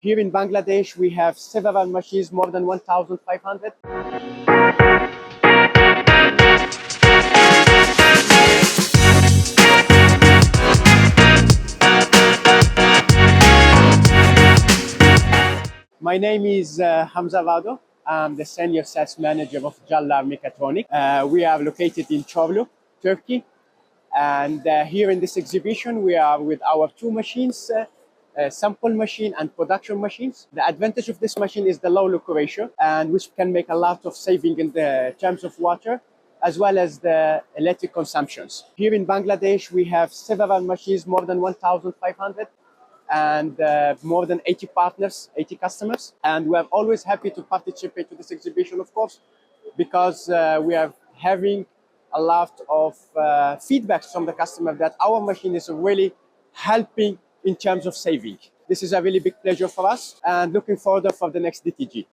Here in Bangladesh, we have several machines, more than 1,500. My name is Hamza Vado. I'm the Senior Sales Manager of Canlar Mechatronic. We are located in Çorlu, Turkey. And here in this exhibition, we are with our two machines, sample machine and production machines. The advantage of this machine is the low look ratio, and which can make a lot of saving in the terms of water, as well as the electric consumptions. Here in Bangladesh, we have several machines, more than 1,500, and more than 80 partners, 80 customers. And we are always happy to participate to this exhibition, of course, because we are having a lot of feedbacks from the customer that our machine is really helping in terms of saving. This is a really big pleasure for us, and looking forward for the next DTG.